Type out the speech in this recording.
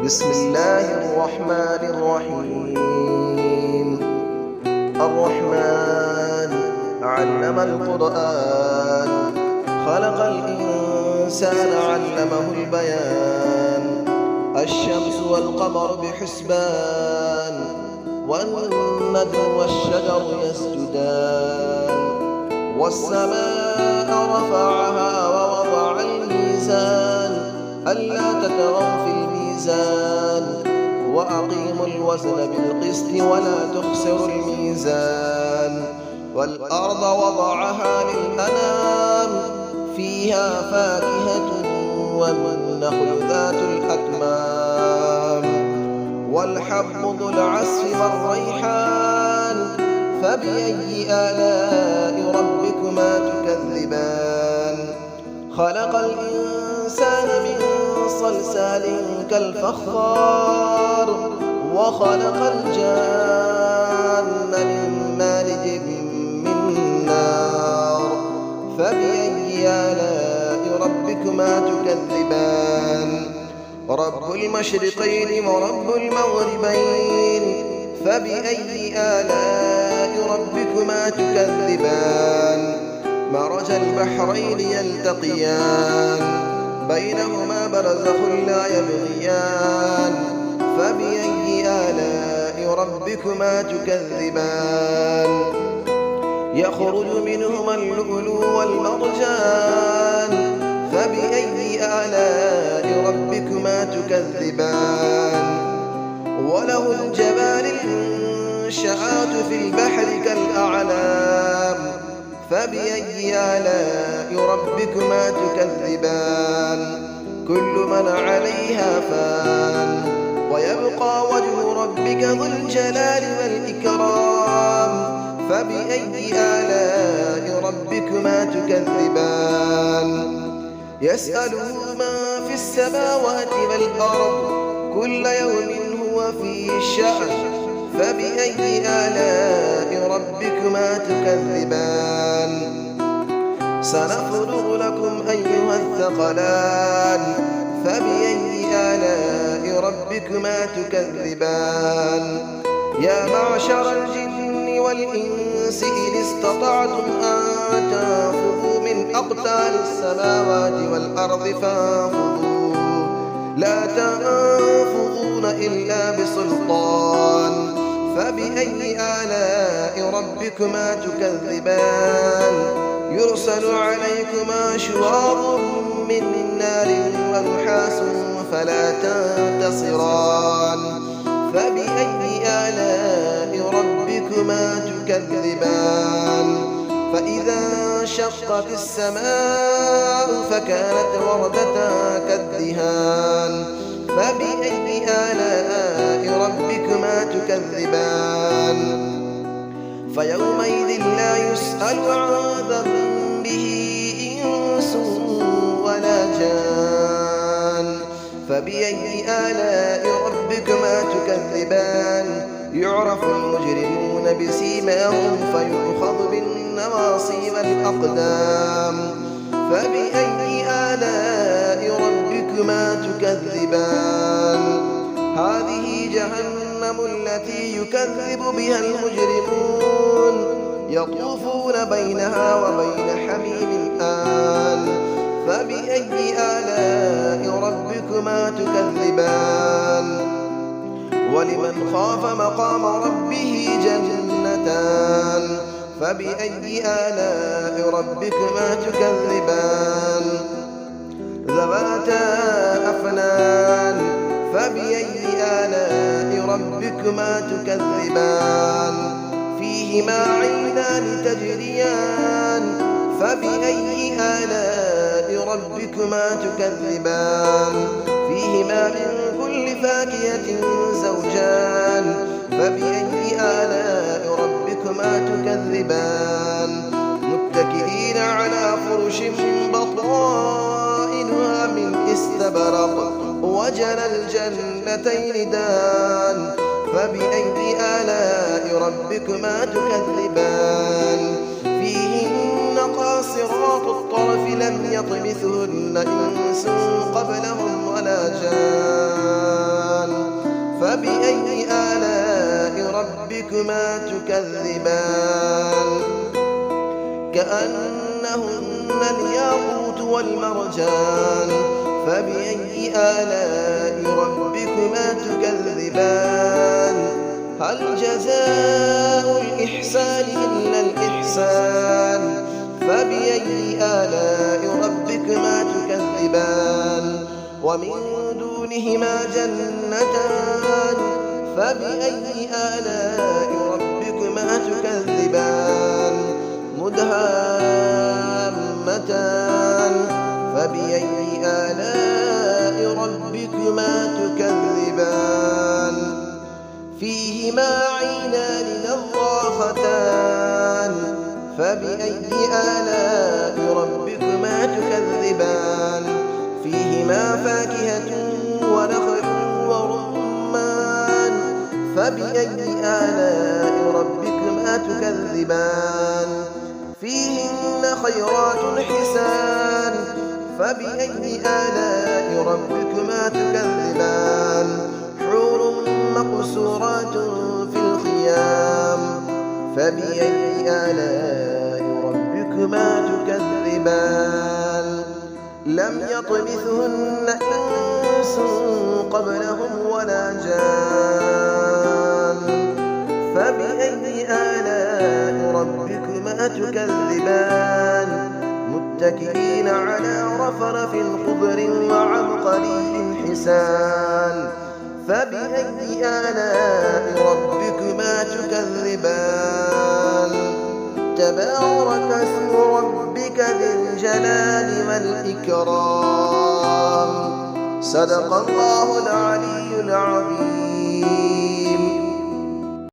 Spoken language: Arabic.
بسم الله الرحمن الرحيم. الرحمن علم القرآن، خلق الإنسان علمه البيان. الشمس والقمر بحسبان، والنجم والشجر يسجدان. والسماء رفعها ووضع الميزان، ألا تطغوا في الميزان، وأقيموا الوزن بالقسط ولا تخسروا الميزان. والأرض وضعها للأنام، فيها فاكهة والنخل ذات الأكمام، والحب ذو العصف والريحان. فبأي آلاء ربكما تكذبان؟ خلق الإنسان من صلصال كالفخار، وخلق الجان من مارج من نار. فبأي آلاء ربكما تكذبان؟ رب المشرقين ورب المغربين. فبأي آلاء ربكما تكذبان؟ مرج البحرين يلتقيان، بينهما برزخ لا يبغيان. فبأي آلاء ربكما تكذبان؟ يخرج منهما اللؤلؤ والمرجان. فبأي آلاء ربكما تكذبان؟ وله الجبال المنشآت في البحر كالأعلام. فبأي آلاء ربكما تكذبان؟ كل من عليها فان، ويبقى وجه ربك ذو الجلال والإكرام. فبأي آلاء ربكما تكذبان؟ يسأله من في السماوات والأرض، كل يوم هو في شأن. فبأي آلاء ربكما تكذبان؟ سنفرغ لكم أيها الثقلان. فبأي آلاء ربكما تكذبان؟ يا معشر الجن والإنس إن استطعتم أن تنفذوا من أقطار السماوات والأرض فانفذوا، لا تنفذون إلا بسلطان. فبأي آلاء ربكما تكذبان؟ يرسل عليكما شواظ من نار ونحاس فلا تنتصران. فبأي آلاء ربكما تكذبان؟ فإذا انشقت السماء فكانت وردة كالدهان. فبأي آلاء ربكما تكذبان؟ فيومئذ لا يسأل عن ذنبه إنس ولا جان. فبأي آلاء ربكما تكذبان؟ يعرف المجرمون بسيماهم فيؤخذ بالنواصي والأقدام. فبأي آلاء ربكما تكذبان؟ هذه جهنم التي يكذب بها المجرمون، يطوفون بينها وبين حميم آن. فبأي آلاء ربكما تكذبان؟ ولمن خاف مقام ربه جنتان. فبأي آلاء ربكما تكذبان؟ ذواتا أفنان. فبأي آلاء ربكما تكذبان؟ فيهما عينان تجريان. فبأي آلاء ربكما تكذبان؟ فيهما من كل فاكهة زوجان. فبأي آلاء ربكما تكذبان؟ متكئين على فرش بطائنها من استبرق، وجنى الجنتين دان. فبأي آلاء ربكما تكذبان؟ فيهن قاصرات الطرف لم يطمثهن إنس قبلهم ولا جان. ربكما تكذبان كأنهن الياقوت والمرجان فبأي آلاء ربكما تكذبان هل جزاء الإحسان إلا الإحسان فبأي آلاء ربكما تكذبان ومن دونهما جنتان فبأي آلاء ربكما تكذبان مدهامتان فبأي آلاء ربكما تكذبان فيهما عينان نضاختان فبأي آلاء ربكما تكذبان فيهما فاكهة ونخل ورمان فبأي آلاء ربكما تكذبان فيهن خيرات حسان فبأي آلاء ربكما تكذبان حور مقصورات في الخيام فبأي آلاء ربكما تكذبان لم يطمثهن إنس قبلهم ولا جان فبأي آلاء ربكما تكذبان متكئين على رفرف خضر وعبقري حسان فبأي آلاء ربكما تكذبان تبارك اسم ربك ذي الجلال والإكرام صدق الله العلي العظيم.